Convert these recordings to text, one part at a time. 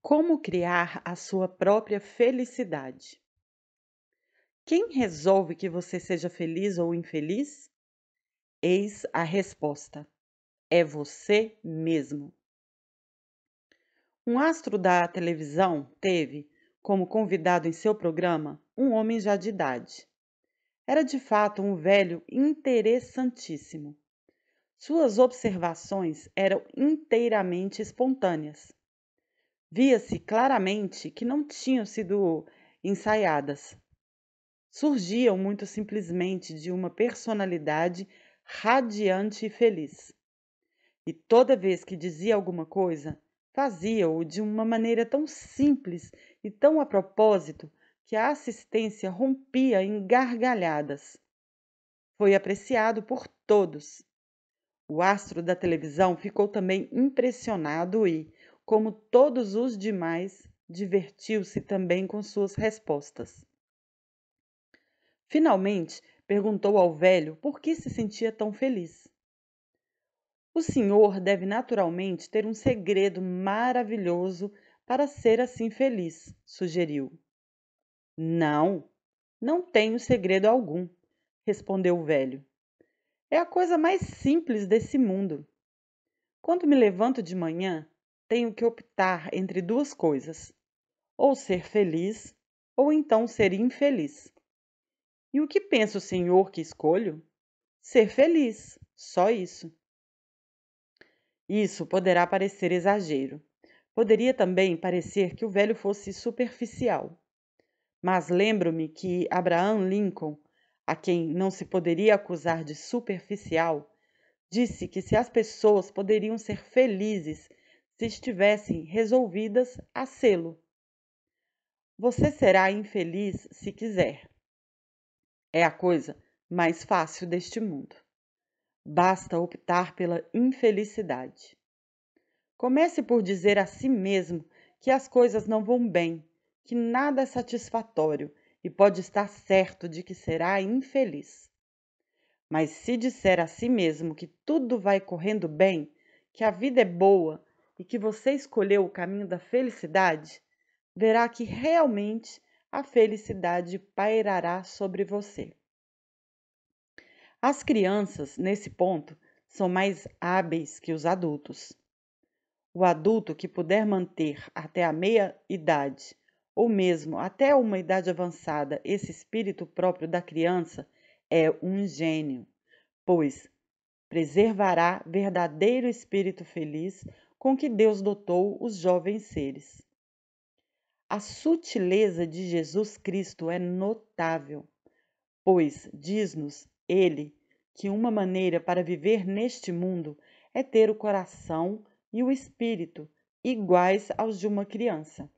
Como criar a sua própria felicidade? Quem resolve que você seja feliz ou infeliz? Eis a resposta: é você mesmo. Um astro da televisão teve como convidado em seu programa um homem já de idade. Era de fato um velho interessantíssimo. Suas observações eram inteiramente espontâneas. Via-se claramente que não tinham sido ensaiadas. Surgiam muito simplesmente de uma personalidade radiante e feliz. E toda vez que dizia alguma coisa, fazia-o de uma maneira tão simples e tão a propósito que a assistência rompia em gargalhadas. Foi apreciado por todos. O astro da televisão ficou também impressionado e, como todos os demais, divertiu-se também com suas respostas. Finalmente, perguntou ao velho por que se sentia tão feliz. O senhor deve naturalmente ter um segredo maravilhoso para ser assim feliz, sugeriu. Não, não tenho segredo algum, respondeu o velho. É a coisa mais simples desse mundo. Quando me levanto de manhã, tenho que optar entre duas coisas: ou ser feliz, ou então ser infeliz. E o que pensa o senhor que escolho? Ser feliz, só isso. Isso poderá parecer exagero. Poderia também parecer que o velho fosse superficial. Mas lembro-me que Abraham Lincoln, a quem não se poderia acusar de superficial, disse que se as pessoas poderiam ser felizes se estivessem resolvidas a sê-lo. Você será infeliz se quiser. É a coisa mais fácil deste mundo. Basta optar pela infelicidade. Comece por dizer a si mesmo que as coisas não vão bem, que nada é satisfatório e pode estar certo de que será infeliz. Mas se disser a si mesmo que tudo vai correndo bem, que a vida é boa e que você escolheu o caminho da felicidade, verá que realmente a felicidade pairará sobre você. As crianças, nesse ponto, são mais hábeis que os adultos. O adulto que puder manter até a meia-idade, ou mesmo até uma idade avançada, esse espírito próprio da criança, é um gênio, pois preservará verdadeiro espírito feliz com que Deus dotou os jovens seres. A sutileza de Jesus Cristo é notável, pois diz-nos ele que uma maneira para viver neste mundo é ter o coração e o espírito iguais aos de uma criança.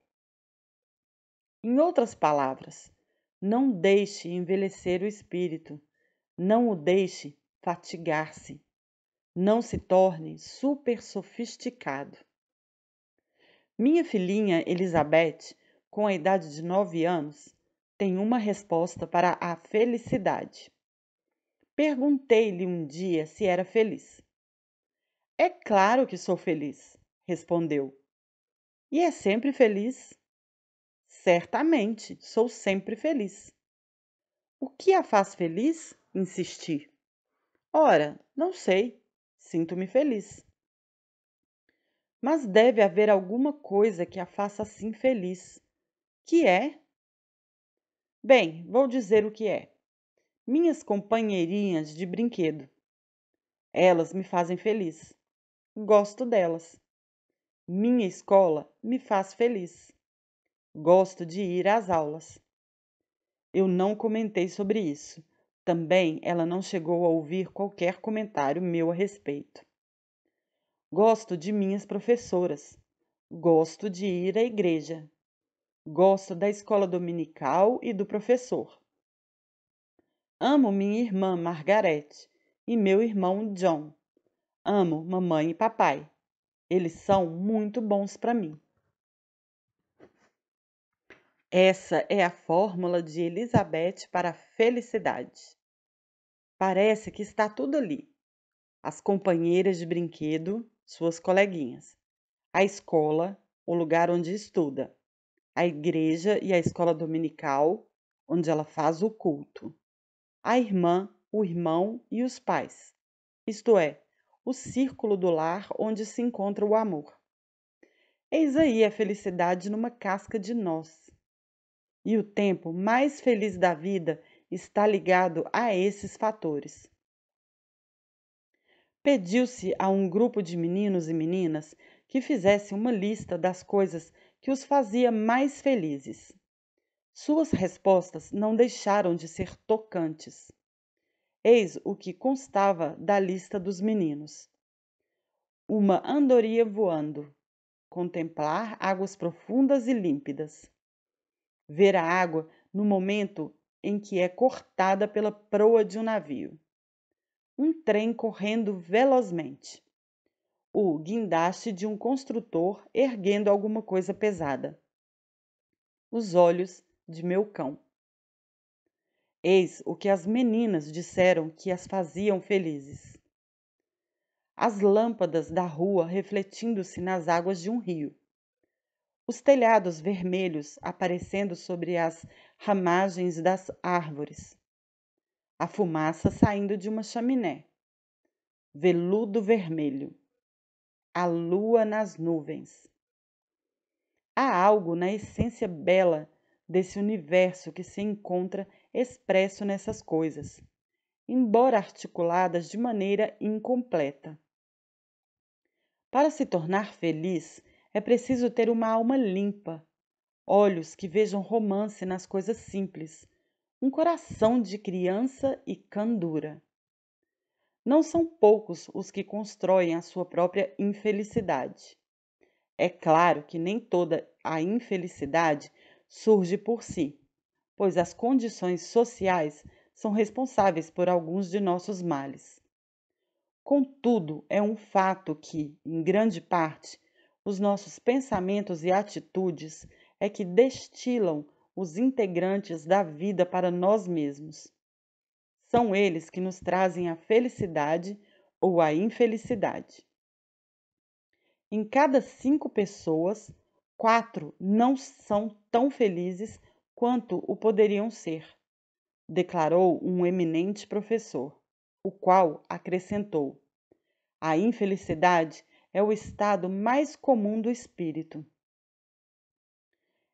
Em outras palavras, não deixe envelhecer o espírito, não o deixe fatigar-se, não se torne super sofisticado. Minha filhinha Elizabeth, com a idade de 9 anos, tem uma resposta para a felicidade. Perguntei-lhe um dia se era feliz. É claro que sou feliz, respondeu. E é sempre feliz? Certamente, sou sempre feliz. O que a faz feliz? Insisti. Ora, não sei. Sinto-me feliz. Mas deve haver alguma coisa que a faça assim feliz. Que é? Bem, vou dizer o que é. Minhas companheirinhas de brinquedo. Elas me fazem feliz. Gosto delas. Minha escola me faz feliz. Gosto de ir às aulas. Eu não comentei sobre isso. Também ela não chegou a ouvir qualquer comentário meu a respeito. Gosto de minhas professoras. Gosto de ir à igreja. Gosto da escola dominical e do professor. Amo minha irmã Margarete e meu irmão John. Amo mamãe e papai. Eles são muito bons para mim. Essa é a fórmula de Elizabeth para a felicidade. Parece que está tudo ali. As companheiras de brinquedo, suas coleguinhas. A escola, o lugar onde estuda, a igreja e a escola dominical, onde ela faz o culto, a irmã, o irmão e os pais, isto é, o círculo do lar onde se encontra o amor. Eis aí a felicidade numa casca de nós. E o tempo mais feliz da vida está ligado a esses fatores. Pediu-se a um grupo de meninos e meninas que fizesse uma lista das coisas que os fazia mais felizes. Suas respostas não deixaram de ser tocantes. Eis o que constava da lista dos meninos: uma andorinha voando, contemplar águas profundas e límpidas, ver a água no momento em que é cortada pela proa de um navio, um trem correndo velozmente, o guindaste de um construtor erguendo alguma coisa pesada, os olhos de meu cão. Eis o que as meninas disseram que as faziam felizes: as lâmpadas da rua refletindo-se nas águas de um rio, os telhados vermelhos aparecendo sobre as ramagens das árvores, a fumaça saindo de uma chaminé, veludo vermelho, a lua nas nuvens. Há algo na essência bela desse universo que se encontra expresso nessas coisas, embora articuladas de maneira incompleta. Para se tornar feliz, é preciso ter uma alma limpa, olhos que vejam romance nas coisas simples, um coração de criança e candura. Não são poucos os que constroem a sua própria infelicidade. É claro que nem toda a infelicidade surge por si, pois as condições sociais são responsáveis por alguns de nossos males. Contudo, é um fato que, em grande parte, os nossos pensamentos e atitudes é que destilam os integrantes da vida para nós mesmos. São eles que nos trazem a felicidade ou a infelicidade. Em cada 5 pessoas, 4 não são tão felizes quanto o poderiam ser, declarou um eminente professor, o qual acrescentou: a infelicidade é o estado mais comum do espírito.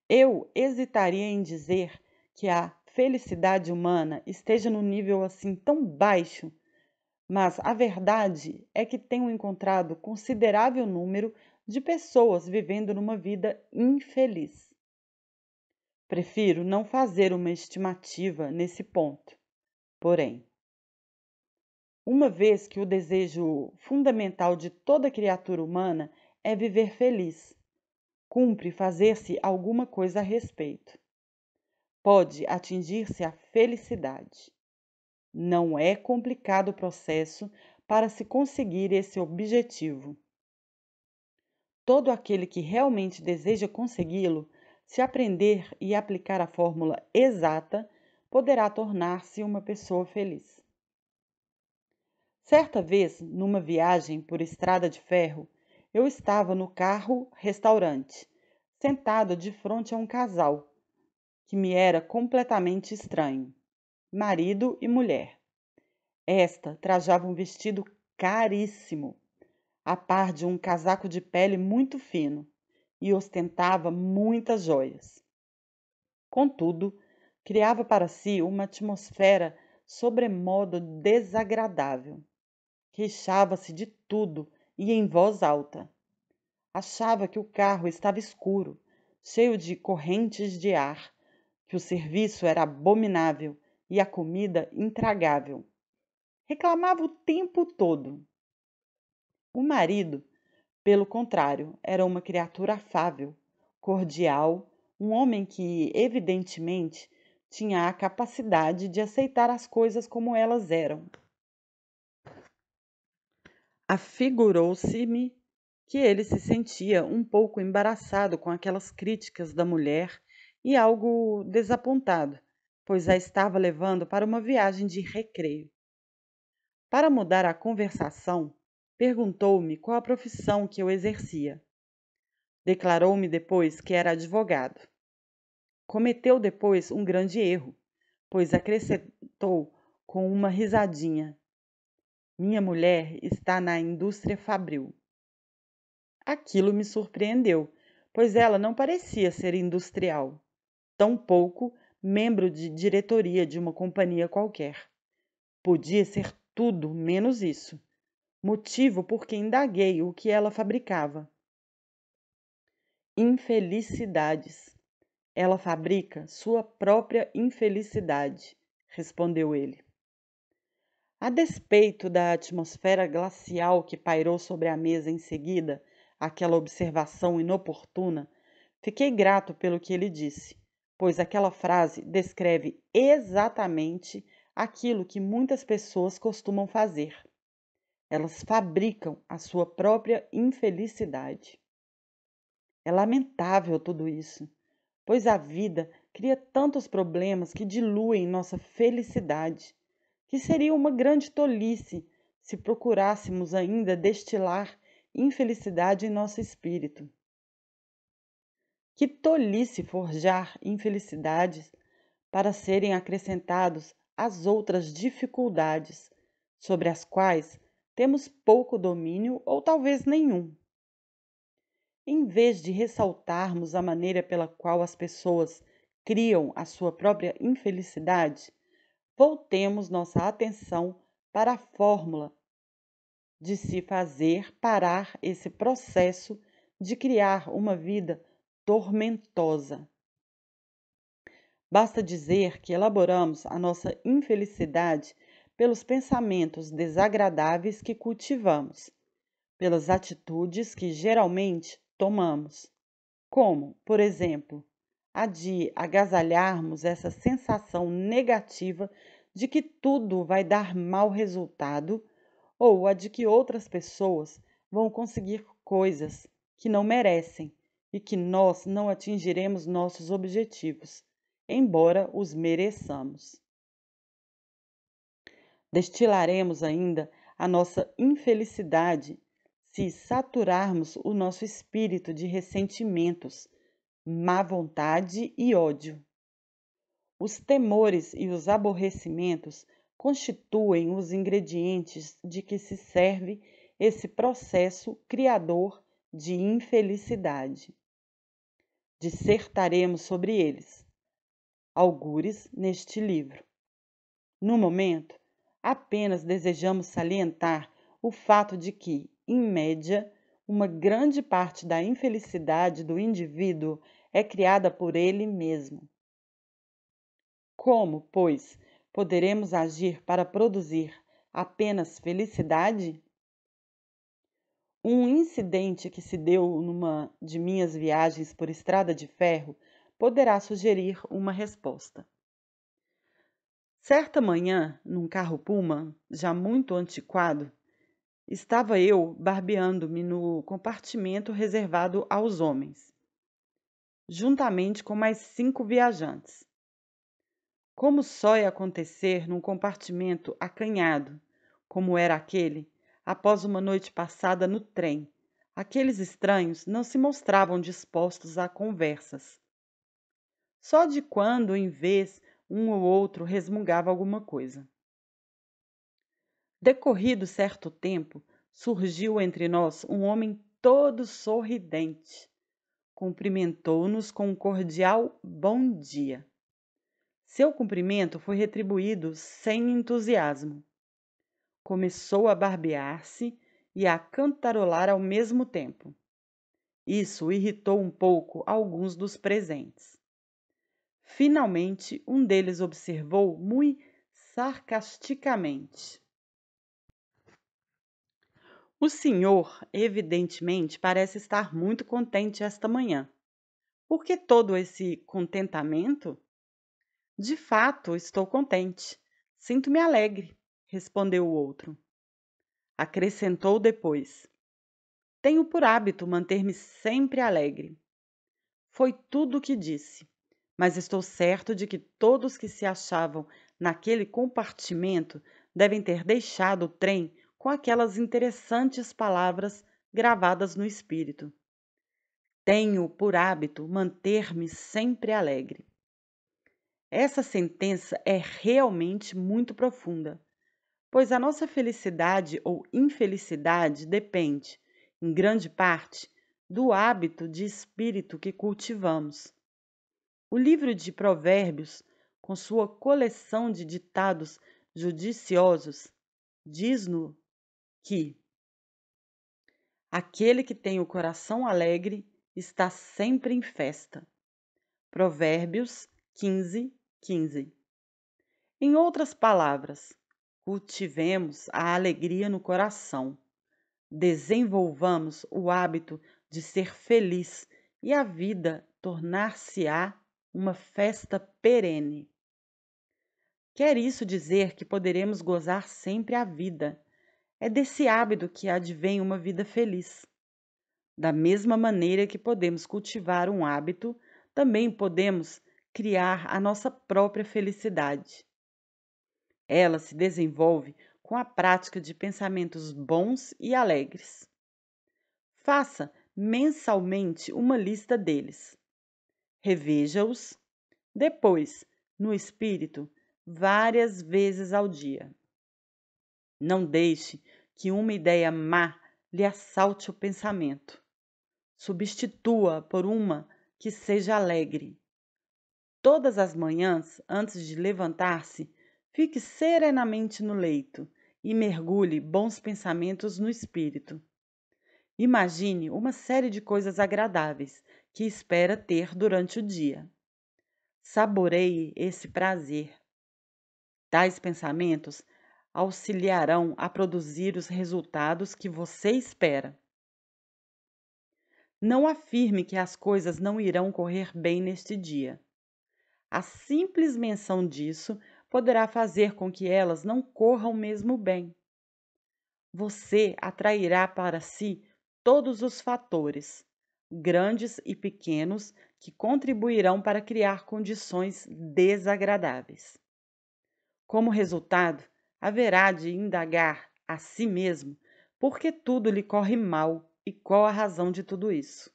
Eu hesitaria em dizer que a felicidade humana esteja num nível assim tão baixo, mas a verdade é que tenho encontrado considerável número de pessoas vivendo numa vida infeliz. Prefiro não fazer uma estimativa nesse ponto, porém, uma vez que o desejo fundamental de toda criatura humana é viver feliz, cumpre fazer-se alguma coisa a respeito. Pode atingir-se a felicidade. Não é complicado o processo para se conseguir esse objetivo. Todo aquele que realmente deseja consegui-lo, se aprender e aplicar a fórmula exata, poderá tornar-se uma pessoa feliz. Certa vez, numa viagem por estrada de ferro, eu estava no carro-restaurante, sentado de frente a um casal, que me era completamente estranho, marido e mulher. Esta trajava um vestido caríssimo, a par de um casaco de pele muito fino, e ostentava muitas joias. Contudo, criava para si uma atmosfera sobremodo desagradável. Queixava-se de tudo e em voz alta. Achava que o carro estava escuro, cheio de correntes de ar, que o serviço era abominável e a comida intragável. Reclamava o tempo todo. O marido, pelo contrário, era uma criatura afável, cordial, um homem que, evidentemente, tinha a capacidade de aceitar as coisas como elas eram. Afigurou-se-me que ele se sentia um pouco embaraçado com aquelas críticas da mulher e algo desapontado, pois a estava levando para uma viagem de recreio. Para mudar a conversação, perguntou-me qual a profissão que eu exercia. Declarou-me depois que era advogado. Cometeu depois um grande erro, pois acrescentou com uma risadinha: minha mulher está na indústria fabril. Aquilo me surpreendeu, pois ela não parecia ser industrial, tampouco membro de diretoria de uma companhia qualquer. Podia ser tudo menos isso, motivo por que indaguei o que ela fabricava. Infelicidades. Ela fabrica sua própria infelicidade, respondeu ele. A despeito da atmosfera glacial que pairou sobre a mesa em seguida àquela observação inoportuna, fiquei grato pelo que ele disse, pois aquela frase descreve exatamente aquilo que muitas pessoas costumam fazer. Elas fabricam a sua própria infelicidade. É lamentável tudo isso, pois a vida cria tantos problemas que diluem nossa felicidade, que seria uma grande tolice se procurássemos ainda destilar infelicidade em nosso espírito. Que tolice forjar infelicidades para serem acrescentados às outras dificuldades, sobre as quais temos pouco domínio ou talvez nenhum. Em vez de ressaltarmos a maneira pela qual as pessoas criam a sua própria infelicidade, voltemos nossa atenção para a fórmula de se fazer parar esse processo de criar uma vida tormentosa. Basta dizer que elaboramos a nossa infelicidade pelos pensamentos desagradáveis que cultivamos, pelas atitudes que geralmente tomamos, como, por exemplo, a de agasalharmos essa sensação negativa de que tudo vai dar mau resultado ou a de que outras pessoas vão conseguir coisas que não merecem e que nós não atingiremos nossos objetivos, embora os mereçamos. Destilaremos ainda a nossa infelicidade se saturarmos o nosso espírito de ressentimentos, má vontade e ódio. Os temores e os aborrecimentos constituem os ingredientes de que se serve esse processo criador de infelicidade. Dissertaremos sobre eles, algures neste livro. No momento, apenas desejamos salientar o fato de que, em média, uma grande parte da infelicidade do indivíduo é criada por ele mesmo. Como, pois, poderemos agir para produzir apenas felicidade? Um incidente que se deu numa de minhas viagens por estrada de ferro poderá sugerir uma resposta. Certa manhã, num carro Pullman, já muito antiquado, estava eu barbeando-me no compartimento reservado aos homens, juntamente com mais 5 viajantes. Como só ia acontecer num compartimento acanhado, como era aquele, após uma noite passada no trem, aqueles estranhos não se mostravam dispostos a conversas. Só de quando em vez um ou outro resmungava alguma coisa. Decorrido certo tempo, surgiu entre nós um homem todo sorridente. Cumprimentou-nos com um cordial bom dia. Seu cumprimento foi retribuído sem entusiasmo. Começou a barbear-se e a cantarolar ao mesmo tempo. Isso irritou um pouco alguns dos presentes. Finalmente, um deles observou muito sarcasticamente: o senhor, evidentemente, parece estar muito contente esta manhã. Por que todo esse contentamento? De fato, estou contente. Sinto-me alegre, respondeu o outro. Acrescentou depois: tenho por hábito manter-me sempre alegre. Foi tudo o que disse, mas estou certo de que todos que se achavam naquele compartimento devem ter deixado o trem com aquelas interessantes palavras gravadas no espírito. Tenho por hábito manter-me sempre alegre. Essa sentença é realmente muito profunda, pois a nossa felicidade ou infelicidade depende, em grande parte, do hábito de espírito que cultivamos. O livro de Provérbios, com sua coleção de ditados judiciosos, diz-nos que aquele que tem o coração alegre está sempre em festa. Provérbios 15:15. Em outras palavras, cultivemos a alegria no coração, desenvolvamos o hábito de ser feliz e a vida tornar-se-á uma festa perene. Quer isso dizer que poderemos gozar sempre a vida? É desse hábito que advém uma vida feliz. Da mesma maneira que podemos cultivar um hábito, também podemos criar a nossa própria felicidade. Ela se desenvolve com a prática de pensamentos bons e alegres. Faça mensalmente uma lista deles. Reveja-os, depois, no espírito, várias vezes ao dia. Não deixe que uma ideia má lhe assalte o pensamento. Substitua por uma que seja alegre. Todas as manhãs, antes de levantar-se, fique serenamente no leito e mergulhe bons pensamentos no espírito. Imagine uma série de coisas agradáveis que espera ter durante o dia. Saboreie esse prazer. Tais pensamentos auxiliarão a produzir os resultados que você espera. Não afirme que as coisas não irão correr bem neste dia. A simples menção disso poderá fazer com que elas não corram mesmo bem. Você atrairá para si todos os fatores, grandes e pequenos, que contribuirão para criar condições desagradáveis. Como resultado, haverá de indagar a si mesmo por que tudo lhe corre mal e qual a razão de tudo isso.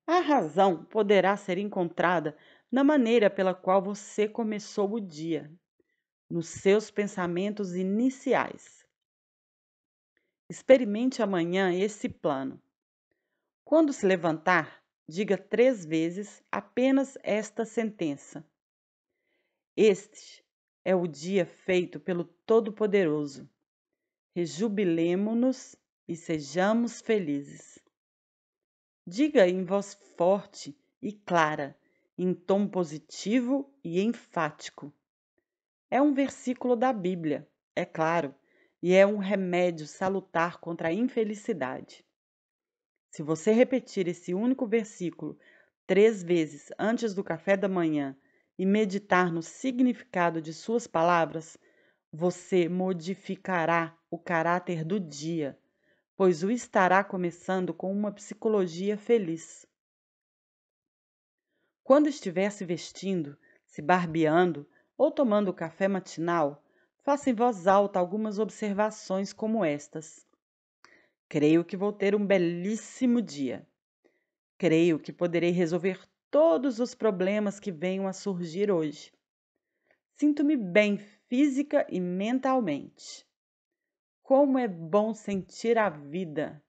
A razão poderá ser encontrada na maneira pela qual você começou o dia, nos seus pensamentos iniciais. Experimente amanhã esse plano. Quando se levantar, diga 3 vezes apenas esta sentença: Este é o dia feito pelo Todo-Poderoso. Rejubilemo-nos e sejamos felizes. Diga em voz forte e clara, em tom positivo e enfático. É um versículo da Bíblia, é claro, e é um remédio salutar contra a infelicidade. Se você repetir esse único versículo 3 vezes antes do café da manhã e meditar no significado de suas palavras, você modificará o caráter do dia, pois o estará começando com uma psicologia feliz. Quando estiver se vestindo, se barbeando ou tomando o café matinal, faça em voz alta algumas observações como estas. Creio que vou ter um belíssimo dia. Creio que poderei resolver todos os problemas que venham a surgir hoje. Sinto-me bem física e mentalmente. Como é bom sentir a vida!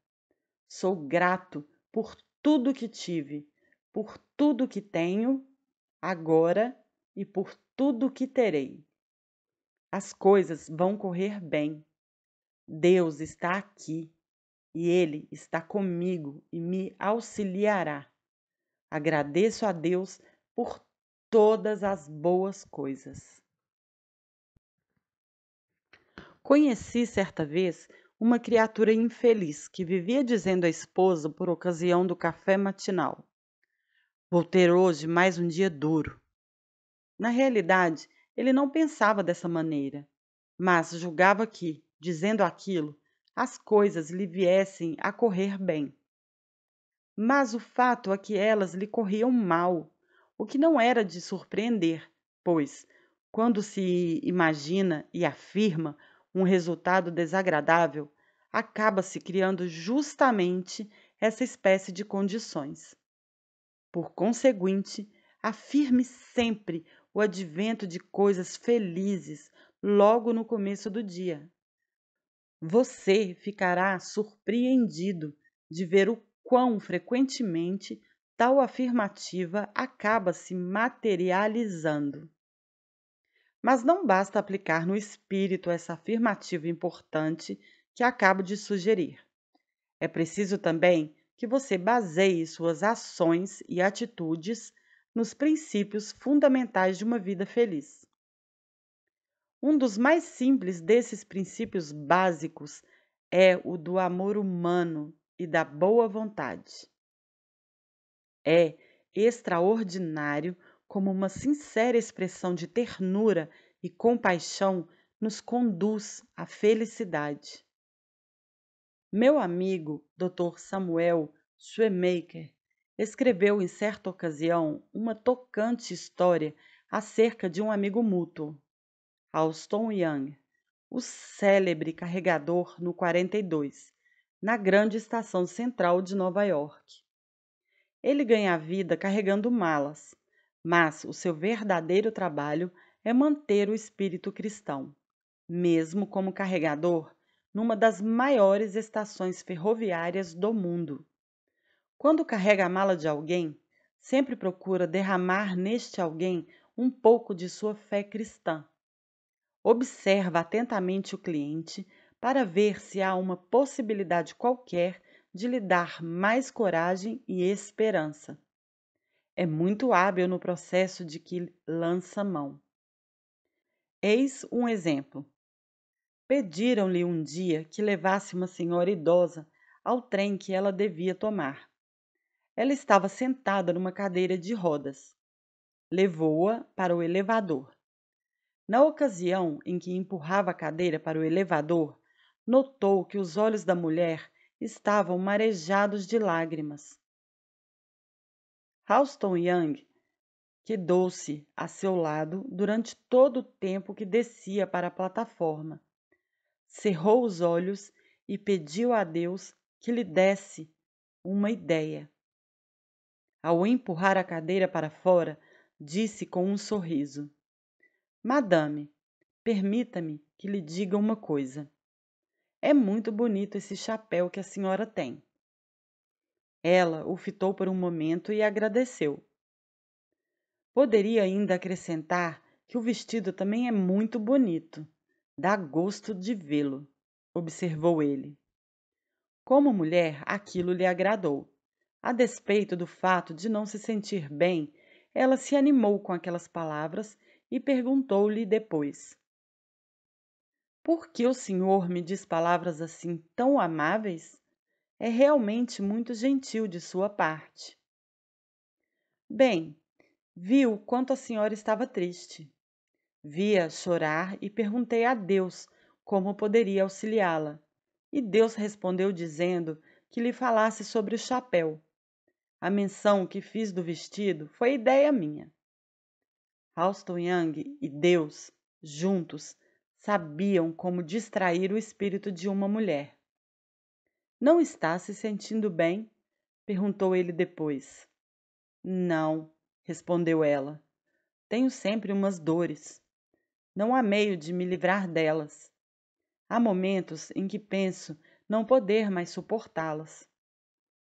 Sou grato por tudo que tive, por tudo que tenho agora e por tudo que terei. As coisas vão correr bem. Deus está aqui e Ele está comigo e me auxiliará. Agradeço a Deus por todas as boas coisas. Conheci certa vez uma criatura infeliz que vivia dizendo à esposa por ocasião do café matinal: Vou ter hoje mais um dia duro. Na realidade, ele não pensava dessa maneira, mas julgava que, dizendo aquilo, as coisas lhe viessem a correr bem. Mas o fato é que elas lhe corriam mal, o que não era de surpreender, pois, quando se imagina e afirma um resultado desagradável, acaba-se criando justamente essa espécie de condições. Por conseguinte, afirme sempre o advento de coisas felizes logo no começo do dia. Você ficará surpreendido de ver o quão frequentemente tal afirmativa acaba se materializando. Mas não basta aplicar no espírito essa afirmativa importante que acabo de sugerir. É preciso também que você baseie suas ações e atitudes nos princípios fundamentais de uma vida feliz. Um dos mais simples desses princípios básicos é o do amor humano e da boa vontade. É extraordinário como uma sincera expressão de ternura e compaixão nos conduz à felicidade. Meu amigo Dr. Samuel Shoemaker escreveu em certa ocasião uma tocante história acerca de um amigo mútuo, Alston Young, o célebre carregador no 42, na grande estação central de Nova York. Ele ganha a vida carregando malas, mas o seu verdadeiro trabalho é manter o espírito cristão, mesmo como carregador numa das maiores estações ferroviárias do mundo. Quando carrega a mala de alguém, sempre procura derramar neste alguém um pouco de sua fé cristã. Observa atentamente o cliente para ver se há uma possibilidade qualquer de lhe dar mais coragem e esperança. É muito hábil no processo de que lança mão. Eis um exemplo. Pediram-lhe um dia que levasse uma senhora idosa ao trem que ela devia tomar. Ela estava sentada numa cadeira de rodas. Levou-a para o elevador. Na ocasião em que empurrava a cadeira para o elevador, notou que os olhos da mulher estavam marejados de lágrimas. Alston Young quedou-se a seu lado durante todo o tempo que descia para a plataforma. Cerrou os olhos e pediu a Deus que lhe desse uma ideia. Ao empurrar a cadeira para fora, disse com um sorriso: Madame, permita-me que lhe diga uma coisa. É muito bonito esse chapéu que a senhora tem. Ela o fitou por um momento e agradeceu. Poderia ainda acrescentar que o vestido também é muito bonito. Dá gosto de vê-lo, observou ele. Como mulher, aquilo lhe agradou. A despeito do fato de não se sentir bem, ela se animou com aquelas palavras e perguntou-lhe depois: Por que o senhor me diz palavras assim tão amáveis? É realmente muito gentil de sua parte. Bem, viu quanto a senhora estava triste. Vi-a chorar e perguntei a Deus como poderia auxiliá-la. E Deus respondeu dizendo que lhe falasse sobre o chapéu. A menção que fiz do vestido foi ideia minha. Alston Young e Deus, juntos, sabiam como distrair o espírito de uma mulher. Não está se sentindo bem? Perguntou ele depois. Não, respondeu ela. Tenho sempre umas dores. Não há meio de me livrar delas. Há momentos em que penso não poder mais suportá-las.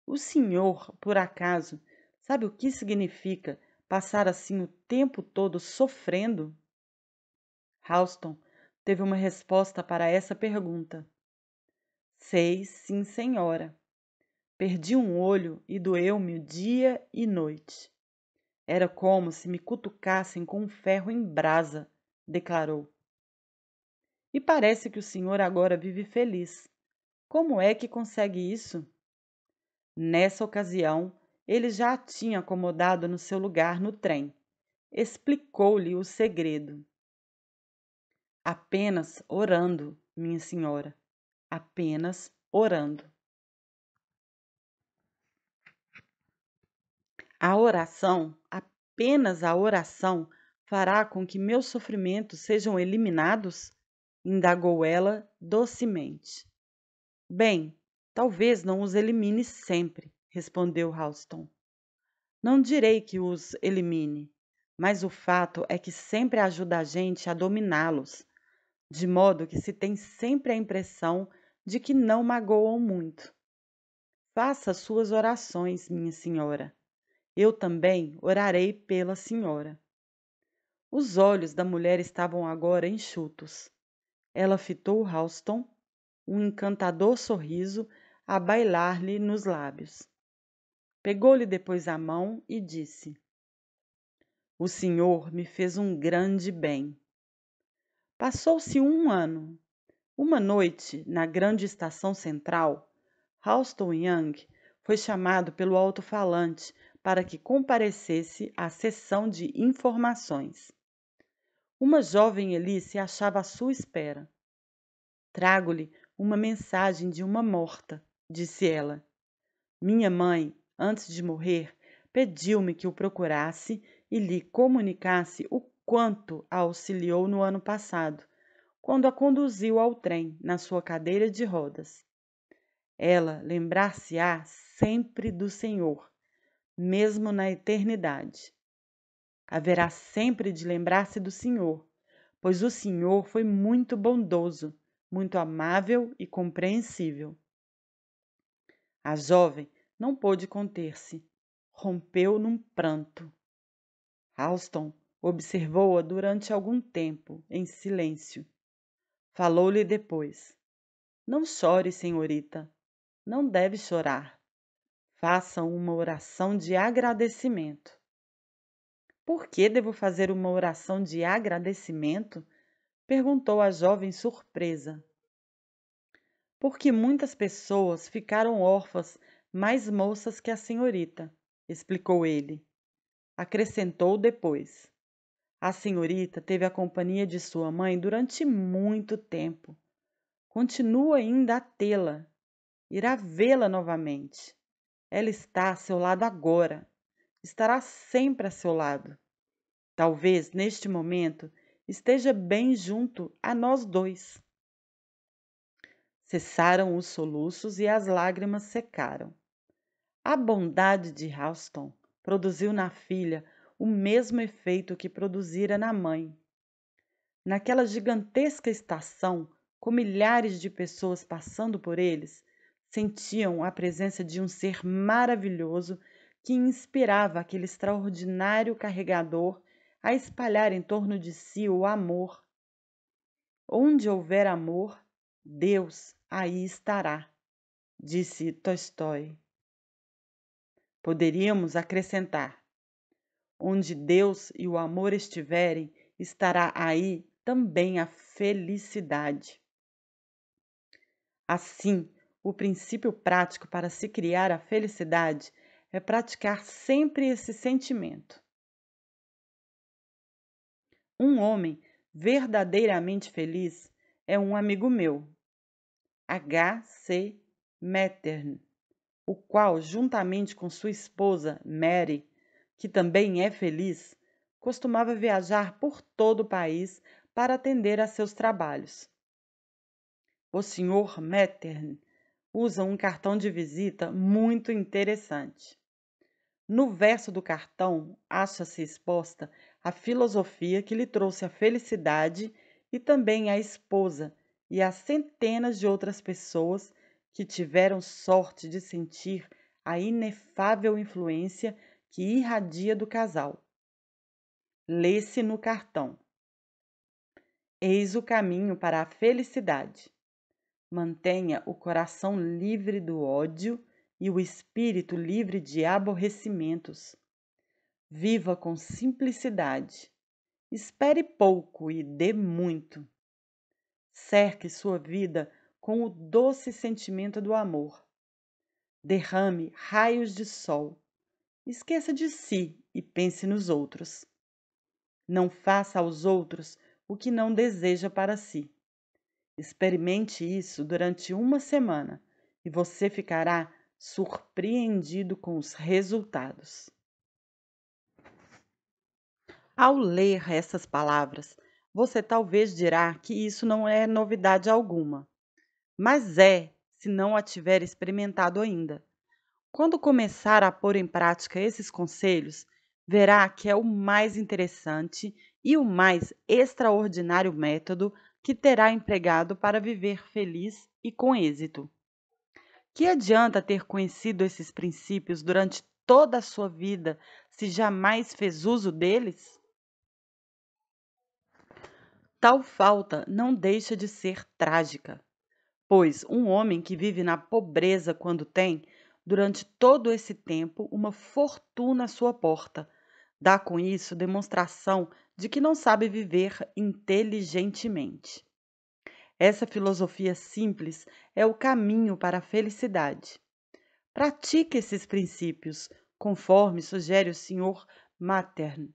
O senhor, por acaso, sabe o que significa passar assim o tempo todo sofrendo? Alston teve uma resposta para essa pergunta. Sei, sim, senhora. Perdi um olho e doeu-me dia e noite. Era como se me cutucassem com um ferro em brasa, declarou. E parece que o senhor agora vive feliz. Como é que consegue isso? Nessa ocasião, ele já a tinha acomodado no seu lugar no trem. Explicou-lhe o segredo. Apenas orando, minha senhora. Apenas orando. A oração, apenas a oração, fará com que meus sofrimentos sejam eliminados? Indagou ela docemente. Bem, Talvez não os elimine sempre, respondeu Halston. Não direi que os elimine, mas o fato é que sempre ajuda a gente a dominá-los, de modo que se tem sempre a impressão de que não magoam muito. Faça suas orações, minha senhora. Eu também orarei pela senhora. Os olhos da mulher estavam agora enxutos. Ela fitou Halston, um encantador sorriso a bailar-lhe nos lábios. Pegou-lhe depois a mão e disse: O senhor me fez um grande bem. Passou-se um ano. Uma noite, na grande estação central, Halston Young foi chamado pelo alto-falante para que comparecesse à sessão de informações. Uma jovem Elise achava à sua espera. Trago-lhe uma mensagem de uma morta, disse ela. Minha mãe, antes de morrer, pediu-me que o procurasse e lhe comunicasse o quanto a auxiliou no ano passado, quando a conduziu ao trem na sua cadeira de rodas. Ela lembrar-se-á sempre do Senhor, mesmo na eternidade. Haverá sempre de lembrar-se do Senhor, pois o Senhor foi muito bondoso, muito amável e compreensível. A jovem não pôde conter-se. Rompeu num pranto. Halston observou-a durante algum tempo, em silêncio. Falou-lhe depois. Não chore, senhorita. Não deve chorar. Faça uma oração de agradecimento. Por que devo fazer uma oração de agradecimento? Perguntou a jovem surpresa. Porque muitas pessoas ficaram órfãs mais moças que a senhorita, explicou ele. Acrescentou depois. A senhorita teve a companhia de sua mãe durante muito tempo. Continua ainda a tê-la. Irá vê-la novamente. Ela está a seu lado agora. Estará sempre a seu lado. Talvez, neste momento, esteja bem junto a nós dois. Cessaram os soluços e as lágrimas secaram. A bondade de Halston produziu na filha o mesmo efeito que produzira na mãe. Naquela gigantesca estação, com milhares de pessoas passando por eles, sentiam a presença de um ser maravilhoso que inspirava aquele extraordinário carregador a espalhar em torno de si o amor. Onde houver amor, Deus aí estará, disse Tolstói. Poderíamos acrescentar: onde Deus e o amor estiverem, estará aí também a felicidade. Assim, o princípio prático para se criar a felicidade é praticar sempre esse sentimento. Um homem verdadeiramente feliz é um amigo meu, H.C. Mettern, o qual, juntamente com sua esposa Mary, que também é feliz, costumava viajar por todo o país para atender a seus trabalhos. O Sr. Mettern usa um cartão de visita muito interessante. No verso do cartão, acha-se exposta a filosofia que lhe trouxe a felicidade e também a esposa e as centenas de outras pessoas que tiveram sorte de sentir a inefável influência que irradia do casal. Lê-se no cartão: Eis o caminho para a felicidade. Mantenha o coração livre do ódio e o espírito livre de aborrecimentos. Viva com simplicidade. Espere pouco e dê muito. Cerque sua vida com o doce sentimento do amor. Derrame raios de sol. Esqueça de si e pense nos outros. Não faça aos outros o que não deseja para si. Experimente isso durante uma semana e você ficará surpreendido com os resultados. Ao ler essas palavras, você talvez dirá que isso não é novidade alguma. Mas é, se não a tiver experimentado ainda. Quando começar a pôr em prática esses conselhos, verá que é o mais interessante e o mais extraordinário método que terá empregado para viver feliz e com êxito. Que adianta ter conhecido esses princípios durante toda a sua vida se jamais fez uso deles? Tal falta não deixa de ser trágica, pois um homem que vive na pobreza quando tem, durante todo esse tempo, uma fortuna à sua porta, dá com isso demonstração de que não sabe viver inteligentemente. Essa filosofia simples é o caminho para a felicidade. Pratique esses princípios, conforme sugere o Sr. Matern,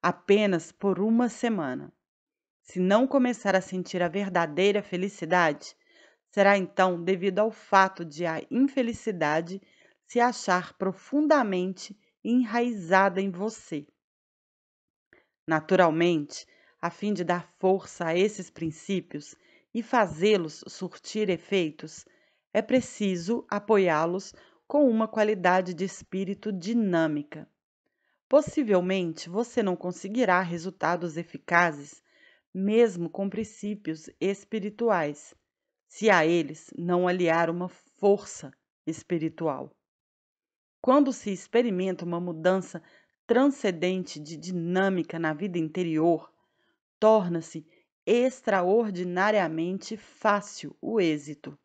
apenas por uma semana. Se não começar a sentir a verdadeira felicidade, será então devido ao fato de a infelicidade se achar profundamente enraizada em você. Naturalmente, a fim de dar força a esses princípios e fazê-los surtir efeitos, é preciso apoiá-los com uma qualidade de espírito dinâmica. Possivelmente você não conseguirá resultados eficazes, mesmo com princípios espirituais, se a eles não aliar uma força espiritual. Quando se experimenta uma mudança transcendente de dinâmica na vida interior, torna-se extraordinariamente fácil o êxito.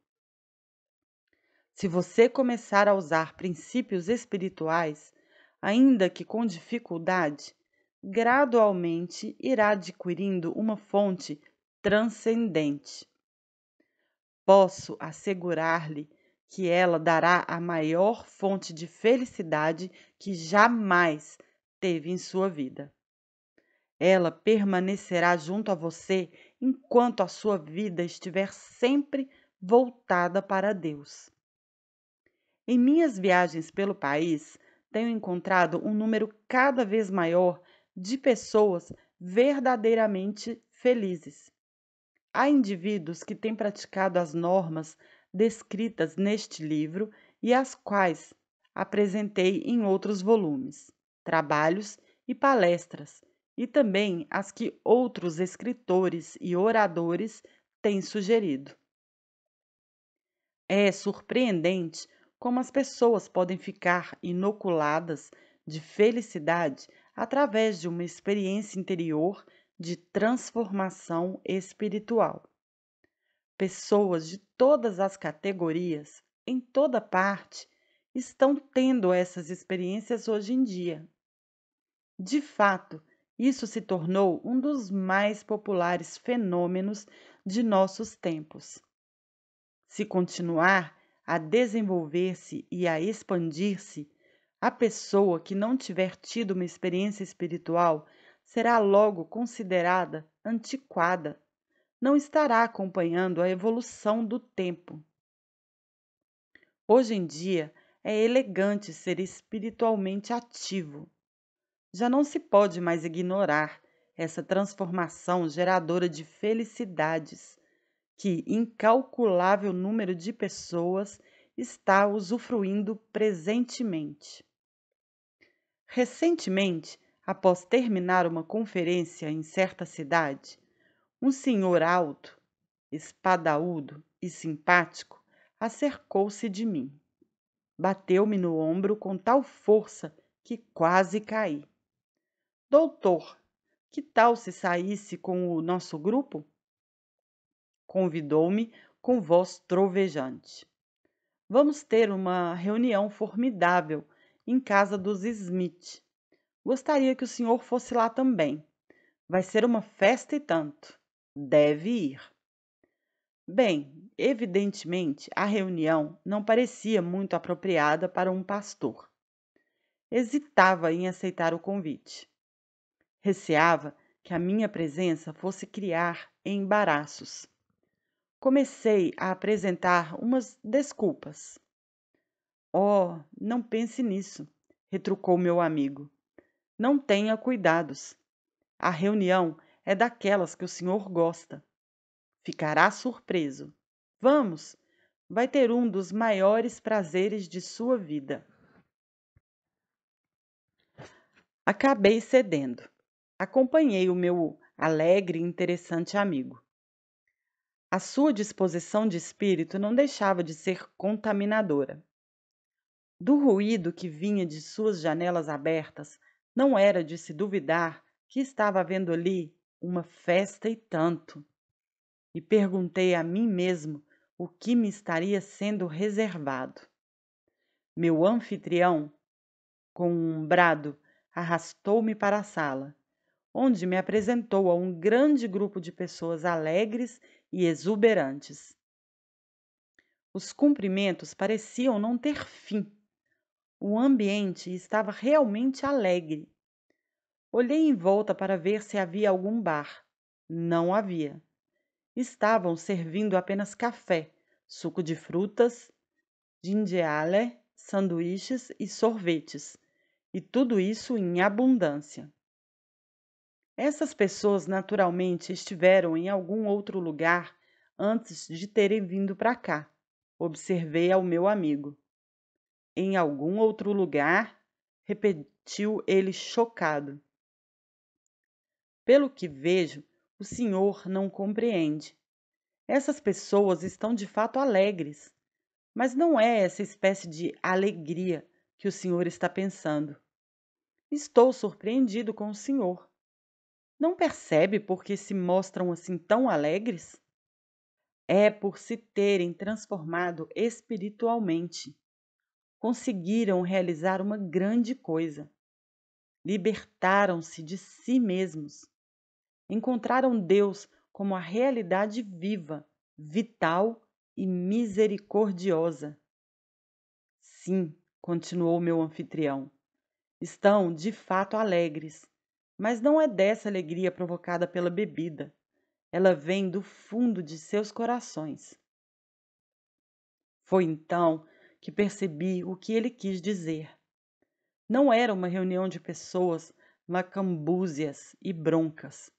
Se você começar a usar princípios espirituais, ainda que com dificuldade, gradualmente irá adquirindo uma fonte transcendente. Posso assegurar-lhe que ela dará a maior fonte de felicidade que jamais teve em sua vida. Ela permanecerá junto a você enquanto a sua vida estiver sempre voltada para Deus. Em minhas viagens pelo país, tenho encontrado um número cada vez maior de pessoas verdadeiramente felizes. Há indivíduos que têm praticado as normas descritas neste livro e as quais apresentei em outros volumes, trabalhos e palestras, e também as que outros escritores e oradores têm sugerido. É surpreendente como as pessoas podem ficar inoculadas de felicidade através de uma experiência interior de transformação espiritual. Pessoas de todas as categorias, em toda parte, estão tendo essas experiências hoje em dia. De fato, isso se tornou um dos mais populares fenômenos de nossos tempos. Se continuar a desenvolver-se e a expandir-se, a pessoa que não tiver tido uma experiência espiritual será logo considerada antiquada, não estará acompanhando a evolução do tempo. Hoje em dia, é elegante ser espiritualmente ativo. Já não se pode mais ignorar essa transformação geradora de felicidades que incalculável número de pessoas está usufruindo presentemente. Recentemente, após terminar uma conferência em certa cidade, um senhor alto, espadaúdo e simpático acercou-se de mim. Bateu-me no ombro com tal força que quase caí. Doutor, que tal se saísse com o nosso grupo? Convidou-me com voz trovejante. Vamos ter uma reunião formidável em casa dos Smith. Gostaria que o senhor fosse lá também. Vai ser uma festa e tanto. Deve ir. Bem, evidentemente, a reunião não parecia muito apropriada para um pastor. Hesitava em aceitar o convite. Receava que a minha presença fosse criar embaraços. Comecei a apresentar umas desculpas. Oh, não pense nisso, retrucou meu amigo. Não tenha cuidados. A reunião é daquelas que o senhor gosta. Ficará surpreso. Vamos, vai ter um dos maiores prazeres de sua vida. Acabei cedendo. Acompanhei o meu alegre e interessante amigo. A sua disposição de espírito não deixava de ser contaminadora. Do ruído que vinha de suas janelas abertas, não era de se duvidar que estava havendo ali uma festa e tanto. E perguntei a mim mesmo o que me estaria sendo reservado. Meu anfitrião, com um brado, arrastou-me para a sala, onde me apresentou a um grande grupo de pessoas alegres e exuberantes. Os cumprimentos pareciam não ter fim. O ambiente estava realmente alegre. Olhei em volta para ver se havia algum bar. Não havia. Estavam servindo apenas café, suco de frutas, ginger ale, sanduíches e sorvetes, e tudo isso em abundância. Essas pessoas naturalmente estiveram em algum outro lugar antes de terem vindo para cá, observei ao meu amigo. Em algum outro lugar? Repetiu ele chocado. Pelo que vejo, o senhor não compreende. Essas pessoas estão de fato alegres, mas não é essa espécie de alegria que o senhor está pensando. Estou surpreendido com o senhor. Não percebe por que se mostram assim tão alegres? É por se terem transformado espiritualmente. Conseguiram realizar uma grande coisa. Libertaram-se de si mesmos. Encontraram Deus como a realidade viva, vital e misericordiosa. Sim, continuou meu anfitrião, estão de fato alegres, mas não é dessa alegria provocada pela bebida. Ela vem do fundo de seus corações. Foi então que percebi o que ele quis dizer. Não era uma reunião de pessoas macambúzias e broncas.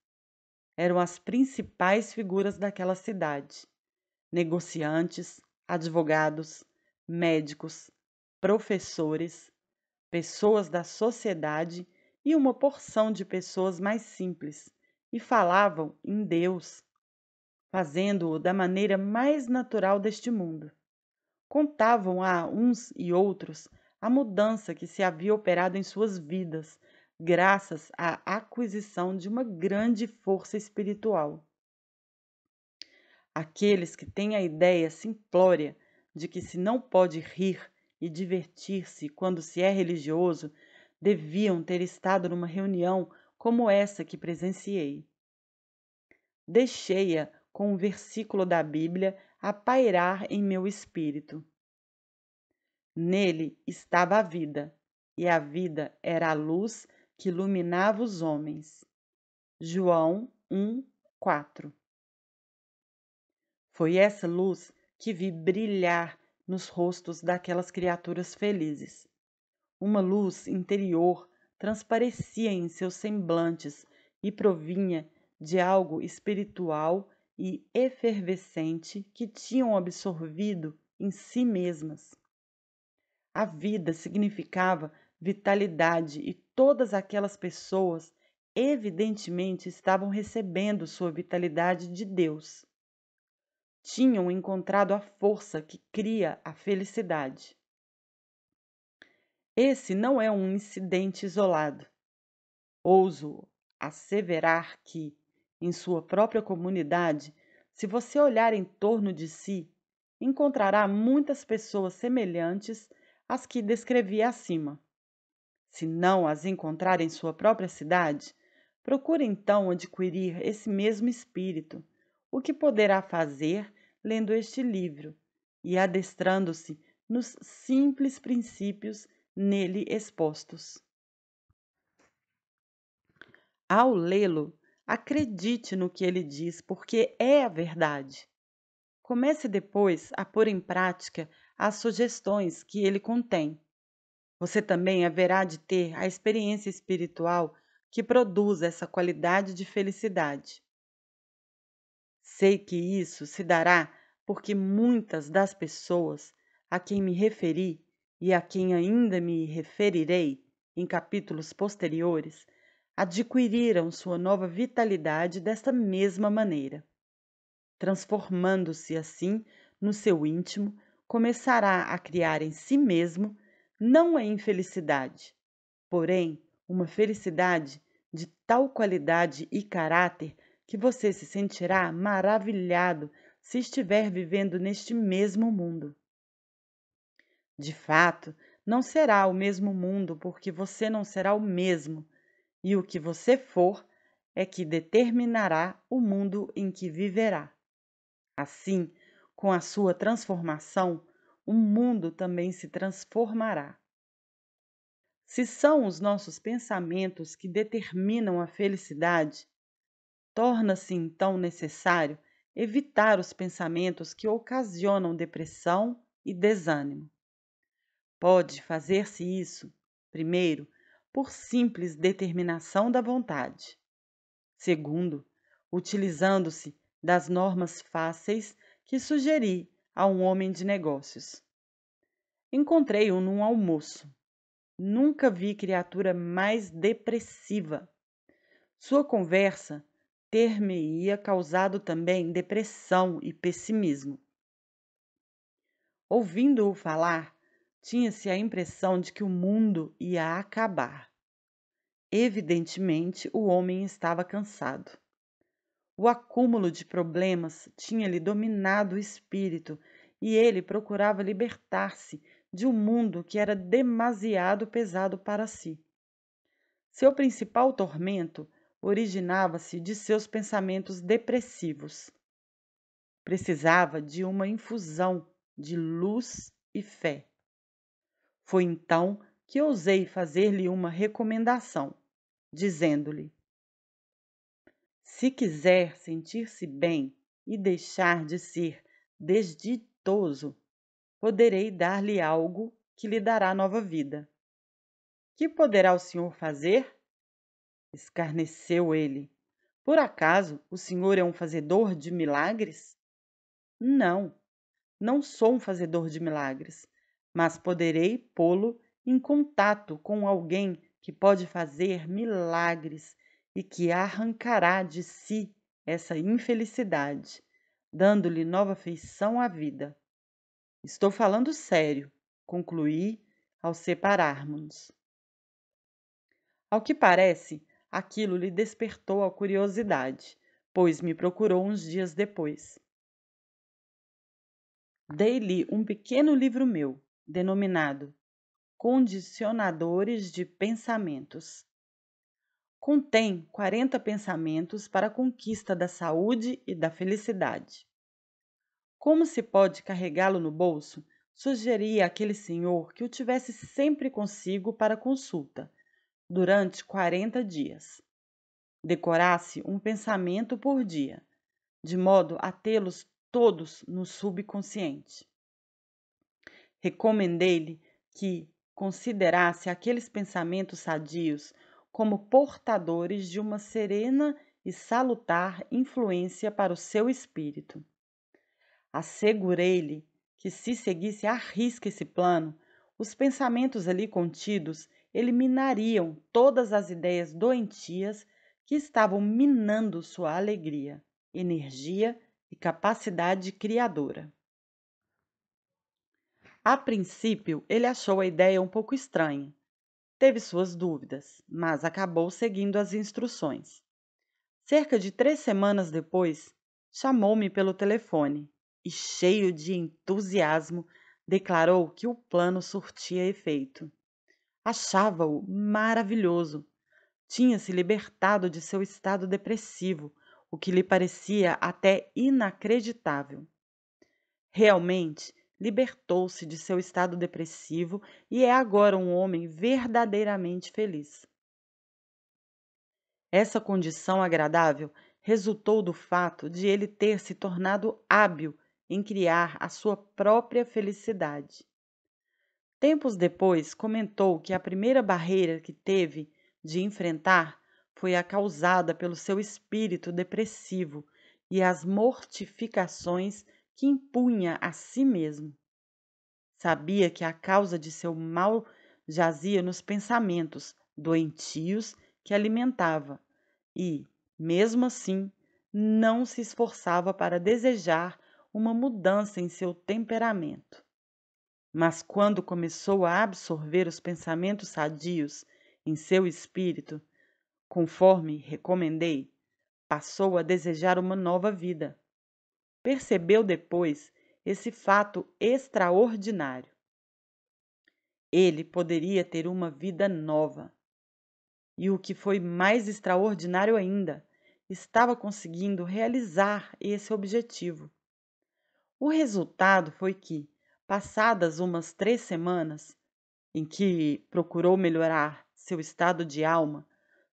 Eram as principais figuras daquela cidade: negociantes, advogados, médicos, professores, pessoas da sociedade e uma porção de pessoas mais simples, e falavam em Deus, fazendo-o da maneira mais natural deste mundo. Contavam a uns e outros a mudança que se havia operado em suas vidas, graças à aquisição de uma grande força espiritual. Aqueles que têm a ideia simplória de que se não pode rir e divertir-se quando se é religioso, deviam ter estado numa reunião como essa que presenciei. Deixei-a com um versículo da Bíblia a pairar em meu espírito. Nele estava a vida, e a vida era a luz que iluminava os homens. João 1:4. Foi essa luz que vi brilhar nos rostos daquelas criaturas felizes. Uma luz interior transparecia em seus semblantes e provinha de algo espiritual e efervescente que tinham absorvido em si mesmas. A vida significava vitalidade e todas aquelas pessoas evidentemente estavam recebendo sua vitalidade de Deus. Tinham encontrado a força que cria a felicidade. Esse não é um incidente isolado. Ouso asseverar que, em sua própria comunidade, se você olhar em torno de si, encontrará muitas pessoas semelhantes às que descrevi acima. Se não as encontrar em sua própria cidade, procure então adquirir esse mesmo espírito, o que poderá fazer lendo este livro e adestrando-se nos simples princípios nele expostos. Ao lê-lo, acredite no que ele diz, porque é a verdade. Comece depois a pôr em prática as sugestões que ele contém. Você também haverá de ter a experiência espiritual que produz essa qualidade de felicidade. Sei que isso se dará porque muitas das pessoas a quem me referi e a quem ainda me referirei em capítulos posteriores adquiriram sua nova vitalidade desta mesma maneira. Transformando-se assim no seu íntimo, começará a criar em si mesmo não a infelicidade, porém uma felicidade de tal qualidade e caráter que você se sentirá maravilhado se estiver vivendo neste mesmo mundo. De fato, não será o mesmo mundo porque você não será o mesmo, e o que você for é que determinará o mundo em que viverá. Assim, com a sua transformação, o mundo também se transformará. Se são os nossos pensamentos que determinam a felicidade, torna-se então necessário evitar os pensamentos que ocasionam depressão e desânimo. Pode fazer-se isso, primeiro, por simples determinação da vontade. Segundo, utilizando-se das normas fáceis que sugeri a um homem de negócios. Encontrei-o num almoço. Nunca vi criatura mais depressiva. Sua conversa ter-me-ia causado também depressão e pessimismo. Ouvindo-o falar, tinha-se a impressão de que o mundo ia acabar. Evidentemente, o homem estava cansado. O acúmulo de problemas tinha-lhe dominado o espírito e ele procurava libertar-se de um mundo que era demasiado pesado para si. Seu principal tormento originava-se de seus pensamentos depressivos. Precisava de uma infusão de luz e fé. Foi então que ousei fazer-lhe uma recomendação, dizendo-lhe: se quiser sentir-se bem e deixar de ser desditoso, poderei dar-lhe algo que lhe dará nova vida. Que poderá o senhor fazer? Escarneceu ele. Por acaso o senhor é um fazedor de milagres? Não, não sou um fazedor de milagres, mas poderei pô-lo em contato com alguém que pode fazer milagres e que arrancará de si essa infelicidade, dando-lhe nova feição à vida. Estou falando sério, concluí ao separarmos-nos. Ao que parece, aquilo lhe despertou a curiosidade, pois me procurou uns dias depois. Dei-lhe um pequeno livro meu, denominado Condicionadores de Pensamentos. Contém 40 pensamentos para a conquista da saúde e da felicidade. Como se pode carregá-lo no bolso, sugeri àquele senhor que o tivesse sempre consigo para consulta, durante 40 dias. Decorasse um pensamento por dia, de modo a tê-los todos no subconsciente. Recomendei-lhe que considerasse aqueles pensamentos sadios como portadores de uma serena e salutar influência para o seu espírito. Assegurei-lhe que, se seguisse à risca esse plano, os pensamentos ali contidos eliminariam todas as ideias doentias que estavam minando sua alegria, energia e capacidade criadora. A princípio, ele achou a ideia um pouco estranha. Teve suas dúvidas, mas acabou seguindo as instruções. Cerca de 3 semanas depois, chamou-me pelo telefone e, cheio de entusiasmo, declarou que o plano surtia efeito. Achava-o maravilhoso. Tinha se libertado de seu estado depressivo, o que lhe parecia até inacreditável. Realmente, libertou-se de seu estado depressivo e é agora um homem verdadeiramente feliz. Essa condição agradável resultou do fato de ele ter se tornado hábil em criar a sua própria felicidade. Tempos depois, comentou que a primeira barreira que teve de enfrentar foi a causada pelo seu espírito depressivo e as mortificações que impunha a si mesmo. Sabia que a causa de seu mal jazia nos pensamentos doentios que alimentava e, mesmo assim, não se esforçava para desejar uma mudança em seu temperamento. Mas quando começou a absorver os pensamentos sadios em seu espírito, conforme recomendei, passou a desejar uma nova vida. Percebeu depois esse fato extraordinário. Ele poderia ter uma vida nova. E o que foi mais extraordinário ainda, estava conseguindo realizar esse objetivo. O resultado foi que, passadas umas 3 semanas, em que procurou melhorar seu estado de alma,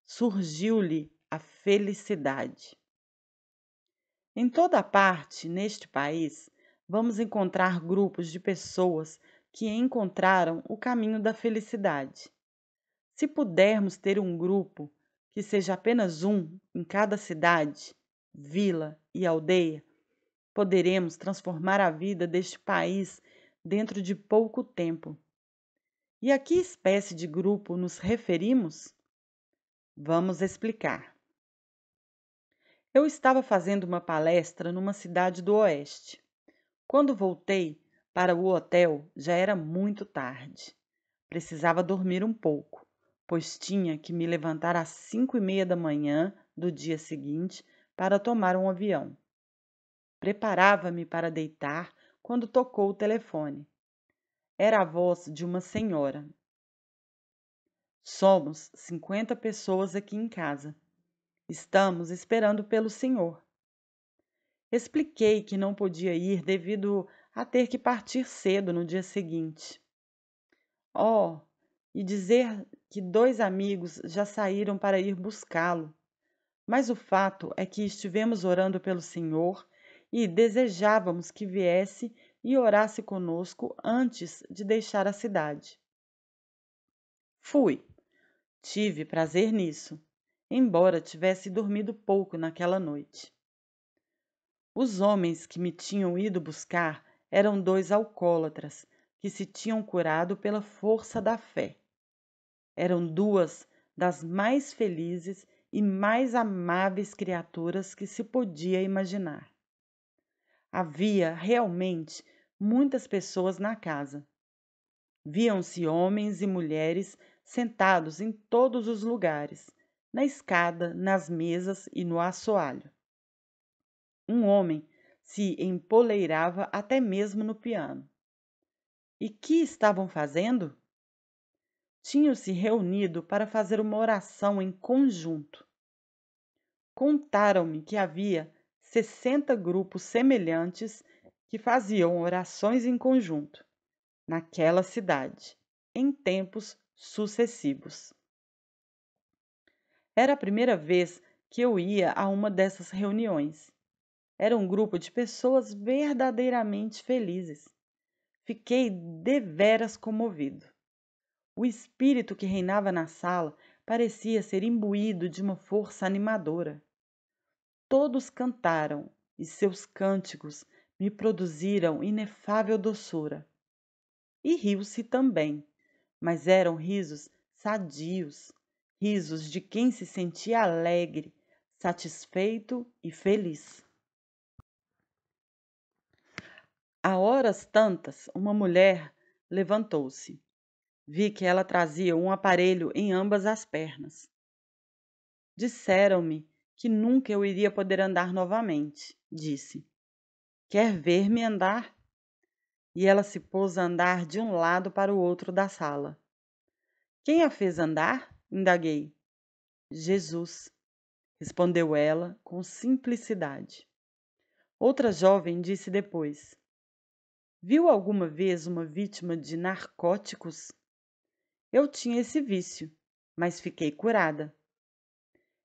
surgiu-lhe a felicidade. Em toda parte neste país, vamos encontrar grupos de pessoas que encontraram o caminho da felicidade. Se pudermos ter um grupo, que seja apenas um em cada cidade, vila e aldeia, poderemos transformar a vida deste país dentro de pouco tempo. E a que espécie de grupo nos referimos? Vamos explicar. Eu estava fazendo uma palestra numa cidade do Oeste. Quando voltei para o hotel, já era muito tarde. Precisava dormir um pouco, pois tinha que me levantar às 5:30 da manhã do dia seguinte para tomar um avião. Preparava-me para deitar quando tocou o telefone. Era a voz de uma senhora. Somos 50 pessoas aqui em casa. Estamos esperando pelo senhor. Expliquei que não podia ir devido a ter que partir cedo no dia seguinte. Oh, e dizer que 2 amigos já saíram para ir buscá-lo. Mas o fato é que estivemos orando pelo Senhor e desejávamos que viesse e orasse conosco antes de deixar a cidade. Fui. Tive prazer nisso, embora tivesse dormido pouco naquela noite. Os homens que me tinham ido buscar eram 2 alcoólatras que se tinham curado pela força da fé. Eram 2 das mais felizes e mais amáveis criaturas que se podia imaginar. Havia realmente muitas pessoas na casa. Viam-se homens e mulheres sentados em todos os lugares, na escada, nas mesas e no assoalho. Um homem se empoleirava até mesmo no piano. E que estavam fazendo? Tinham se reunido para fazer uma oração em conjunto. Contaram-me que havia 60 grupos semelhantes que faziam orações em conjunto, naquela cidade, em tempos sucessivos. Era a primeira vez que eu ia a uma dessas reuniões. Era um grupo de pessoas verdadeiramente felizes. Fiquei deveras comovido. O espírito que reinava na sala parecia ser imbuído de uma força animadora. Todos cantaram, e seus cânticos me produziram inefável doçura. E riu-se também, mas eram risos sadios, risos de quem se sentia alegre, satisfeito e feliz. A horas tantas, uma mulher levantou-se. Vi que ela trazia um aparelho em ambas as pernas. Disseram-me que nunca eu iria poder andar novamente, disse. Quer ver-me andar? E ela se pôs a andar de um lado para o outro da sala. Quem a fez andar? Indaguei. Jesus, respondeu ela com simplicidade. Outra jovem disse depois. Viu alguma vez uma vítima de narcóticos? Eu tinha esse vício, mas fiquei curada.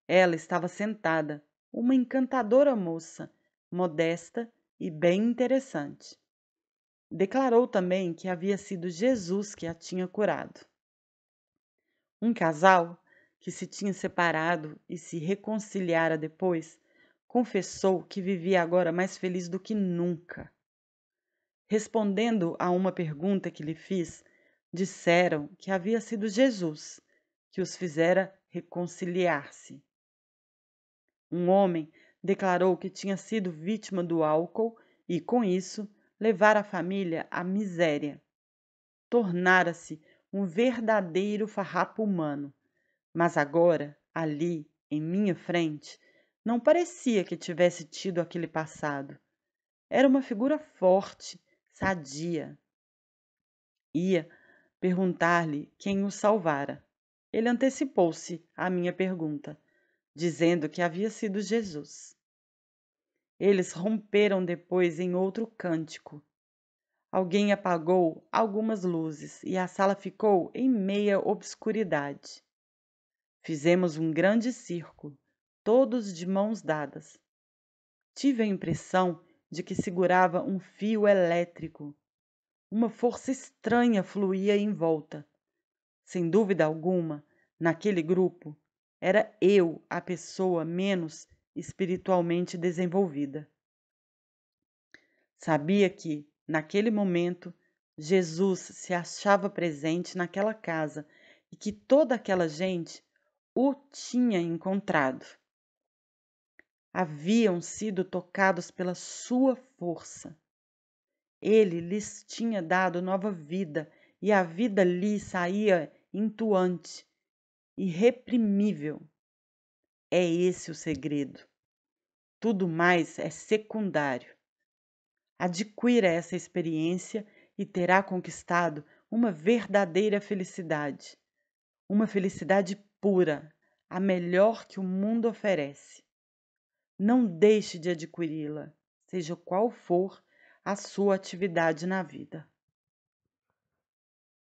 Ela estava sentada, uma encantadora moça, modesta e bem interessante. Declarou também que havia sido Jesus que a tinha curado. Um casal, que se tinha separado e se reconciliara depois, confessou que vivia agora mais feliz do que nunca. Respondendo a uma pergunta que lhe fiz, disseram que havia sido Jesus que os fizera reconciliar-se. Um homem declarou que tinha sido vítima do álcool e, com isso, levara a família à miséria. Tornara-se um verdadeiro farrapo humano, mas agora, ali, em minha frente, não parecia que tivesse tido aquele passado. Era uma figura forte, sadia. Ia perguntar-lhe quem o salvara. Ele antecipou-se à minha pergunta, dizendo que havia sido Jesus. Eles romperam depois em outro cântico. Alguém apagou algumas luzes e a sala ficou em meia obscuridade. Fizemos um grande círculo, todos de mãos dadas. Tive a impressão de que segurava um fio elétrico. Uma força estranha fluía em volta. Sem dúvida alguma, naquele grupo, era eu a pessoa menos espiritualmente desenvolvida. Sabia que, naquele momento, Jesus se achava presente naquela casa e que toda aquela gente o tinha encontrado. Haviam sido tocados pela sua força. Ele lhes tinha dado nova vida e a vida lhe saía intuante, irreprimível. É esse o segredo. Tudo mais é secundário. Adquira essa experiência e terá conquistado uma verdadeira felicidade. Uma felicidade pura, a melhor que o mundo oferece. Não deixe de adquiri-la, seja qual for a sua atividade na vida.